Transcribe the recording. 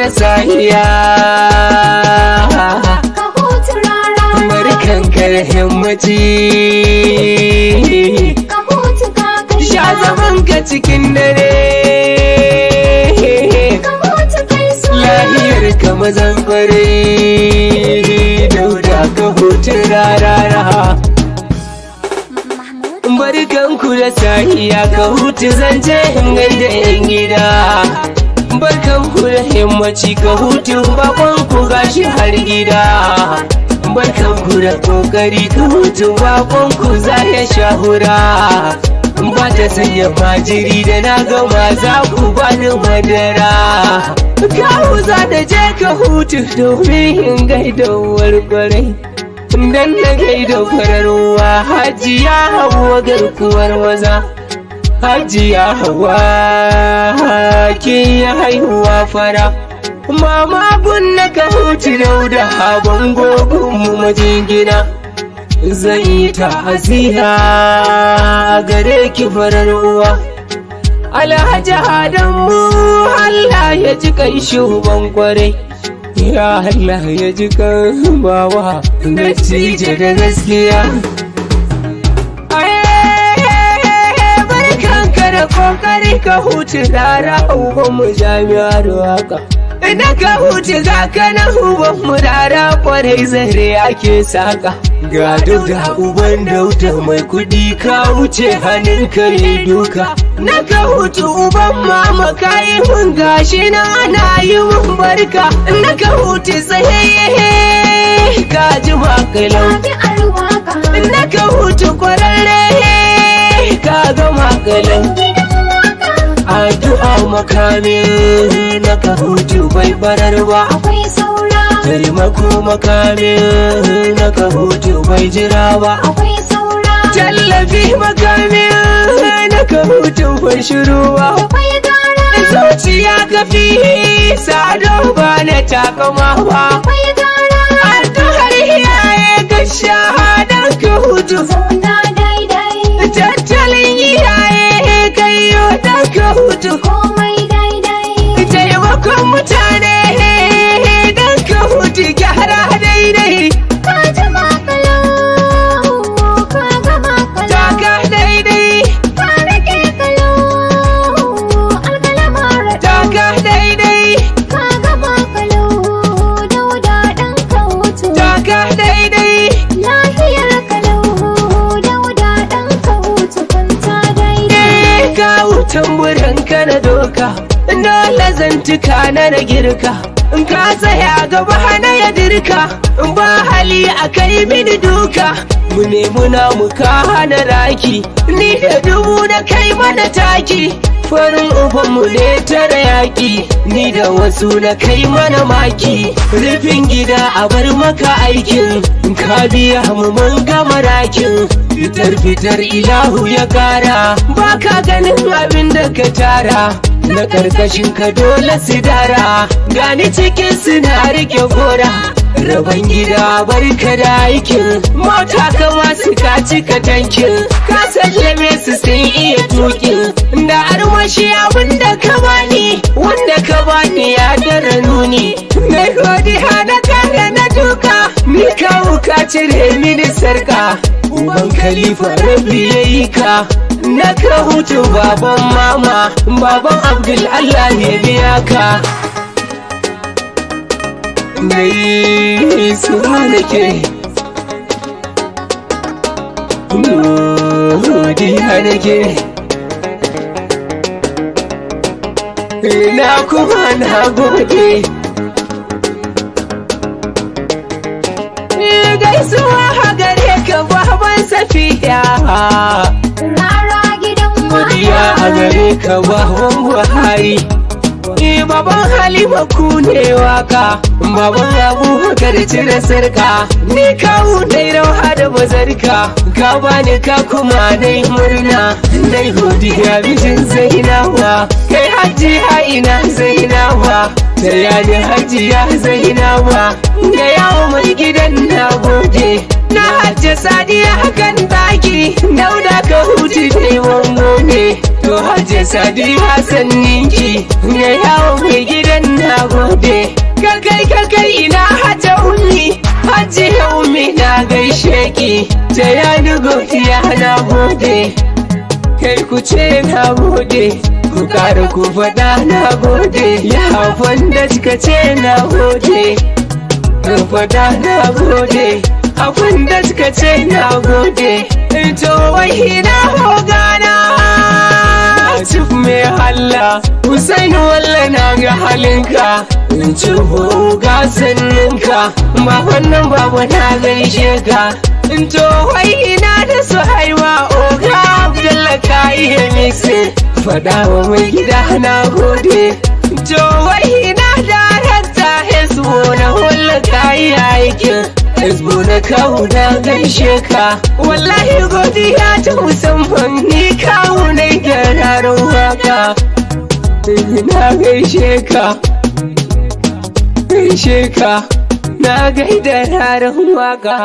sahiya ka huta rara, barkan ka da himmaci ka huta kakari, sha zaman ka cikin dare ka huta kai soya, lahiyar ka mazan kware dauda ka huta rarara barkanku da sahiya ka hutu zance in gaida yan gida barkanku da himmaci ka hutu bakonku gashi har gida barkanku da kokari ka hutu bakonku za ya shahura ba ta sanya majiri da na gama za ku bani madara kawo za da je ka hutu domin in gaida wargwarai dan na gaida fararwa hajiya hawa garkuwar maza hajiya hawa ke ya haihuwa fara mama gunna ka hutu dauda haban gogunmu majingina zan yi ta'aziyya a gare ki farar uwa alhaji adamu Allah ya ji kai shuban kwarai ya Allah ya ji kan bawa natija da gaskiya barkanka da kokari ka hutu rara uban mu jami'ar waka ina ka hutu ga kana uban mu rara kwarai zare ake saka ga dauda uban dauda mai kudi ka wuce hannun ka yi duka na ka hutu uban mama kayi mun gashi na ana yi mun barka na ka hutu tsayayye ka ji makalau na ka hutu kwararre ka ga makalau addu'a makamin na ka hutu bai barar ba akwai saura, taimako makamin na ka hutu bai jira ba akwai saura, tallafi makamin na ka hutu bai shiru ba akwai gara, zuciya ka fi sado ba na takama ba akwai gara, addu'ar iyaye ga shahadar ka hutu zauna daidai, tattalin iyaye kayo dan ka hutu komai daidai, taimakon mutane dan ka hutu gyara daidai ka ji makalau, ka ga makalau, taka daidai ka rage kalau, alkalamar taka daidai ka ga makalau, dauda ɗan ka hutu, taka daidai lahiyar kalau, dauda ɗan ka hutu, kwanta daidai. ka wutan buranka na doka dole zantuka na girka in ka tsaya gaba hana ya dirka in ba hali a kai mini duka mu nemi namu ka hana raki ni da dubu na kai mana taki farin ubanmu ne tara yaƙi ni da wasu na kai mana maki rufin gida a bar maka aikin ka biya mu mun gama rakin fitar ilahu ya kara baka ganin abin da ka tara na karkashin ka dole su dara gani cikin suna rike gora rabon gida barka da aikin mota ka masu ka cika tankin ka sallame su sun iya tukin da armashi abin da ka bani wanda ka bani ya dara nuni na godiya na kare na duka ni kawo ka cire mini sarka uban khalifa rabbi yayi ka na ka hutu baban mama baban abdul Allah ya biya ka dai su nake godiya nake na kuma na gode gaisuwa a gare ka baban safiya Rara gidan godiya a gare ka baban buhari baban halima ku ne waka baban abubakar cire sarka ni kawo dai rauha da bazarka ka bani ka kuma dai murna dai godiya bijin zainawa kai hajji ina zainawa ta yani hajji ya zainawa ga yawo mai gidan na gode. Na hajje sadiya hakan daki dauda ka hutu neman gode. To hajje sadiya sanninki ga yawo mai gidan na gode. Kakai ina hajje ummi, hajje ummi na gaishe ki. Ta yani godiya na gode. Kai ku ce na gode, ku ƙara ku faɗa na gode. Ya wanda kika ce na gode, ku faɗa na gode. Abin da suka ce na gode. To wai na hogana cif mai halla Usain walla na ga halinka. Ci hoga sanninka, ba wannan babu na gaishe ka. To wai ina da su haiwa oga Abdullah ka iya mixin. Faɗa wa mai gida na gode. To wai ina da ranta hezbo na walla ka iya aikin. Hezbo na kawo na gaishe ka. Wallahi godiya ta musamman ni kawo na gyararin waka. Na gaishe ka, gaishe ka, na gaida rarin waka.